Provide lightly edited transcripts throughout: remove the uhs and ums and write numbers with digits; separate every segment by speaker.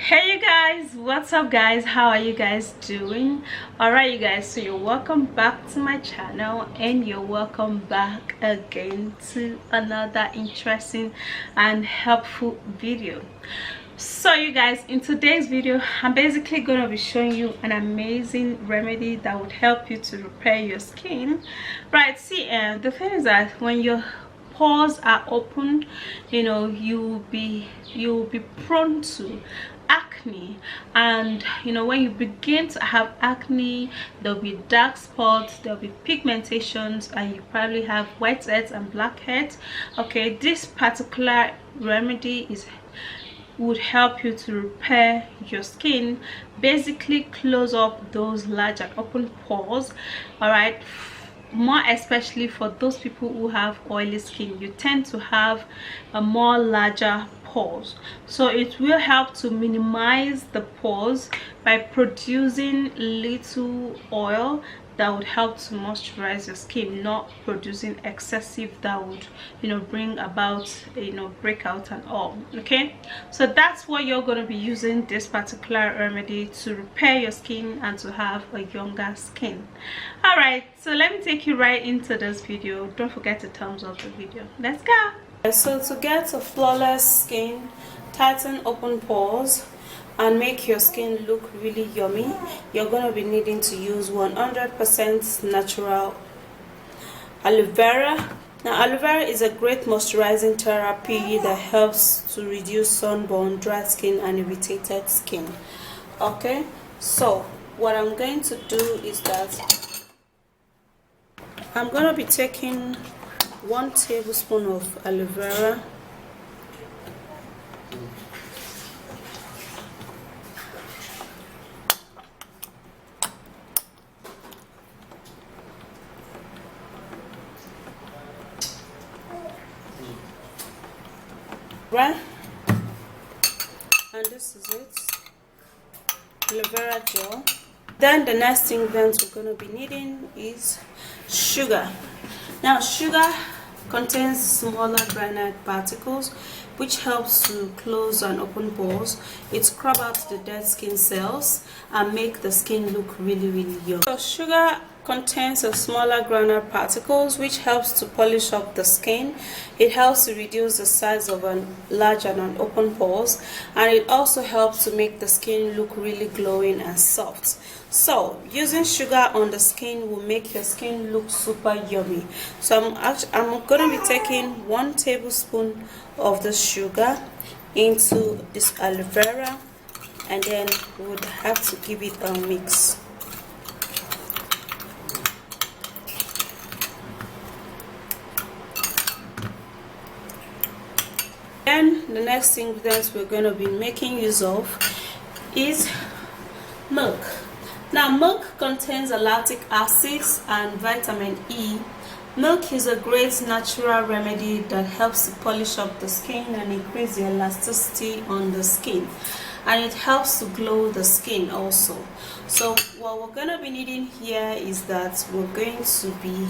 Speaker 1: Hey you guys, what's up guys? How are you guys doing? Alright you guys, so you're welcome back to my channel and you're welcome back again to another interesting and helpful video. So you guys, in today's video I'm basically going to be showing you an amazing remedy that would help you to repair your skin. Right, see, and the thing is that when your pores are open, you know, you'll be prone to acne. And you know, when you begin to have acne, there'll be dark spots, there'll be pigmentations, and you probably have whiteheads and blackheads. Okay, this particular remedy would help you to repair your skin, basically close up those large and open pores. All right, more especially for those people who have oily skin, you tend to have a more larger pores, so it will help to minimize the pores by producing little oil that would help to moisturize your skin, not producing excessive that would, you know, bring about, you know, breakout and all. Okay, so that's what you're going to be using this particular remedy to repair your skin and to have a younger skin. All right, so let me take you right into this video. Don't forget to thumbs up the video. Let's go. So to get a flawless skin, tighten open pores and make your skin look really yummy, you're going to be needing to use 100% natural aloe vera. Now aloe vera is a great moisturizing therapy that helps to reduce sunburn, dry skin and irritated skin. Okay, so what I'm going to do is that I'm going to be taking 1 tablespoon of aloe vera, right, and this is it, aloe vera gel. Then the next ingredient we're going to be needing is sugar. Now sugar contains smaller granite particles which helps to close and open pores. It scrub out the dead skin cells and make the skin look really young. So sugar contains a smaller granite particles which helps to polish up the skin. It helps to reduce the size of an large and an open pores, and it also helps to make the skin look really glowing and soft. So using sugar on the skin will make your skin look super yummy. So I'm going to be taking 1 tablespoon of the sugar into this aloe vera, and then we would have to give it a mix. Then the next ingredient we're going to be making use of is milk. Now milk contains lactic acid and vitamin E. Milk is a great natural remedy that helps to polish up the skin and increase the elasticity on the skin, and it helps to glow the skin also. So what we're going to be needing here is that we're going to be,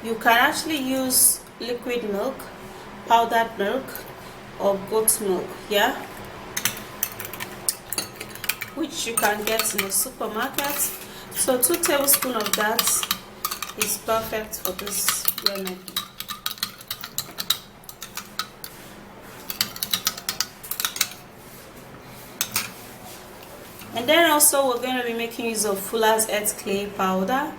Speaker 1: you can actually use liquid milk, powdered milk, or goat milk, yeah, which you can get in the supermarket. So 2 tablespoons of that is perfect for this remedy. And then also we're going to be making use of Fuller's Earth Clay powder.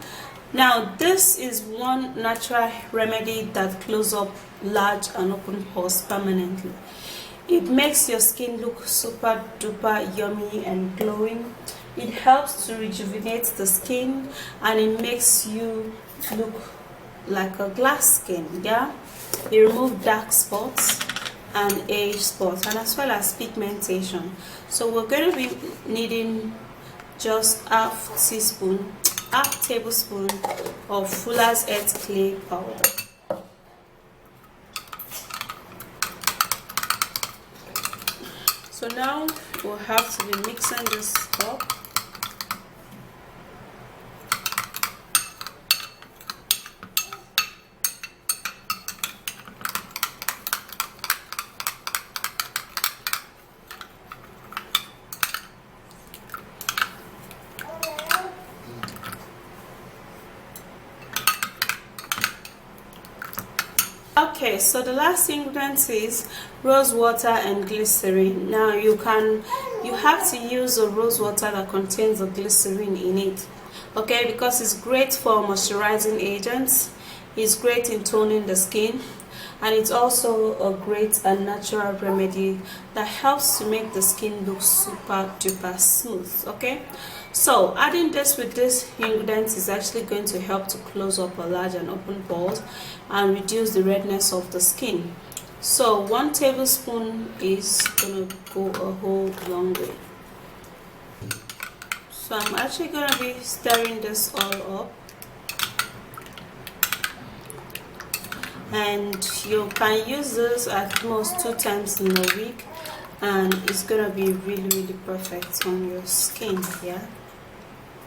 Speaker 1: Now this is one natural remedy that closes up large and open pores permanently. It makes your skin look super duper yummy and glowing. It helps to rejuvenate the skin, and it makes you look like a glass skin, yeah. It removes dark spots and age spots, and as well as pigmentation. So we're going to be needing just half tablespoon of Fuller's Earth Clay powder. So now we'll have to be mixing this up. Okay, so the last ingredient is rose water and glycerin. Now you have to use a rose water that contains the glycerin in it, okay, because it's great for moisturizing agents, it's great in toning the skin, and it's also a great and natural remedy that helps to make the skin look super duper smooth. Okay, so adding this with this ingredient is actually going to help to close up a large and open pores and reduce the redness of the skin. So 1 tablespoon is gonna go a whole long way. So I'm actually gonna be stirring this all up, and you can use this at most 2 times in a week, and it's gonna be really perfect on your skin. Yeah,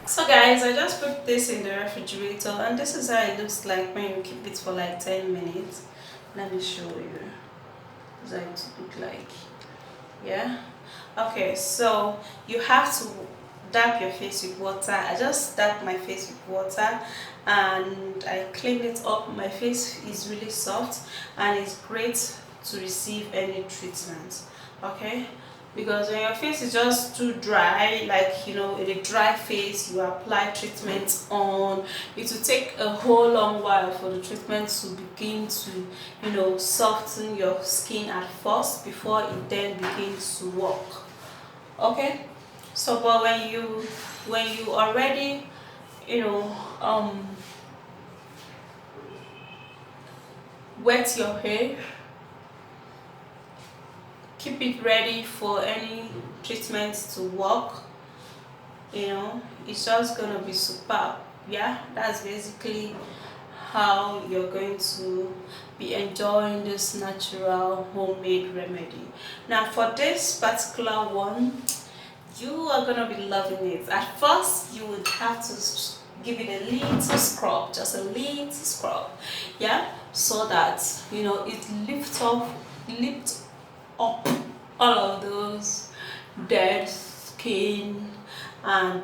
Speaker 1: so guys, I just put this in the refrigerator, and this is how it looks like when you keep it for like 10 minutes. Let me show you. This is how it look like. Yeah, okay, so you have to dab your face with water. I just dab my face with water and I clean it up. My face is really soft and it's great to receive any treatment, okay, because when your face is just too dry, like, you know, in a dry face, you apply treatment on, it will take a whole long while for the treatment to begin to, you know, soften your skin at first before it then begins to work. Okay, so but when you already, you know, wet your hair, keep it ready for any treatment to work, you know, it's just gonna be superb. Yeah, that's basically how you're going to be enjoying this natural homemade remedy. Now for this particular one, you are gonna be loving it. At first you would have to give it a little scrub, just a little scrub, yeah, so that, you know, it lifts up all of those dead skin and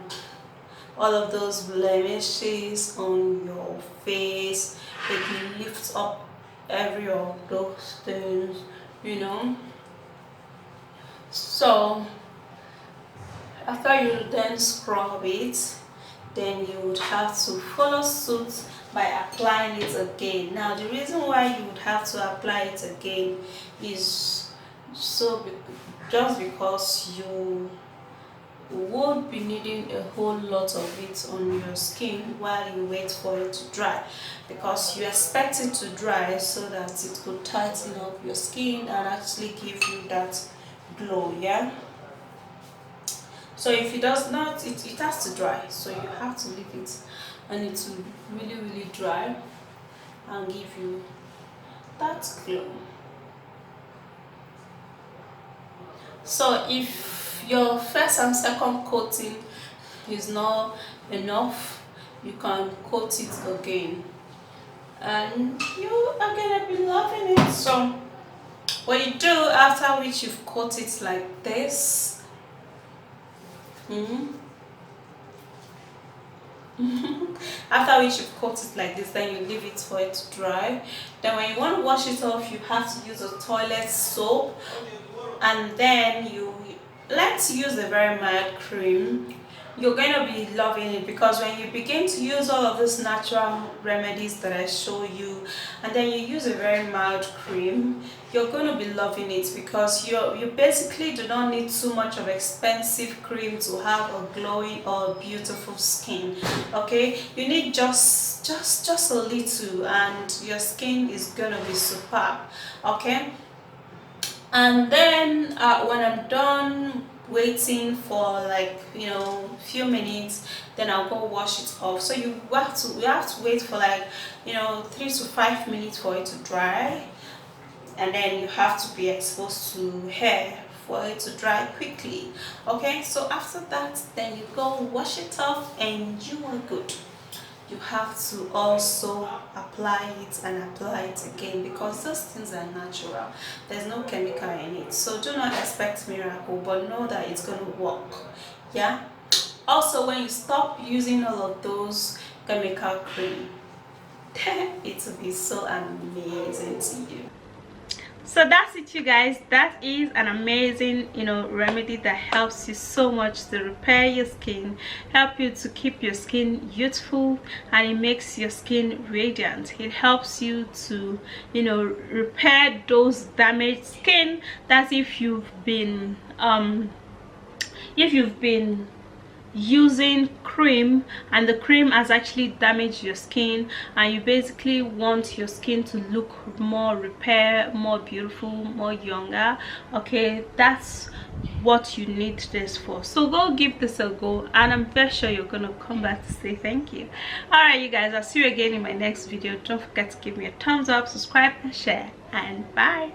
Speaker 1: all of those blemishes on your face. It lifts up every of those things, you know. So after you then scrub it, then you would have to follow suit by applying it again. Now the reason why you would have to apply it again is just because you would be needing a whole lot of it on your skin while you wait for it to dry, because you expect it to dry so that it could tighten up your skin and actually give you that glow. Yeah, so if it does not, it has to dry, so you have to leave it and it will really dry and give you that glow. So if your first and second coating is not enough, you can coat it again and you are gonna be loving it. So what you do after which you've coated it like this, after which you've coated it like this, then you leave it for it to dry. Then when you want to wash it off, you have to use a toilet soap, and then you let's use a very mild cream. You're going to be loving it, because when you begin to use all of these natural remedies that I show you, and then you use a very mild cream, you're going to be loving it, because you basically do not need too much of expensive cream to have a glowing or beautiful skin. Okay, you need just a little and your skin is gonna be superb. Okay, and then when I'm done waiting for, like, you know, few minutes, then I'll go wash it off. So you have to wait for, like, you know, 3 to 5 minutes for it to dry, and then you have to be exposed to hair for it to dry quickly. Okay, so after that, then you go wash it off and you are good. You have to also apply it and apply it again, because those things are natural. There's no chemical in it, so do not expect miracle, but know that it's going to work. Yeah, also when you stop using all of those chemical cream, it will be so amazing to you. So that's it, you guys. That is an amazing, remedy that helps you so much to repair your skin, help you to keep your skin youthful, and it makes your skin radiant. It helps you to, repair those damaged skin. That's if you've been using cream and the cream has actually damaged your skin, and you basically want your skin to look more repair, more beautiful, more younger. Okay, that's what you need this for. So go give this a go, and I'm very sure you're gonna come back to say thank you. All right, you guys, I'll see you again in my next video. Don't forget to give me a thumbs up, subscribe and share, and bye.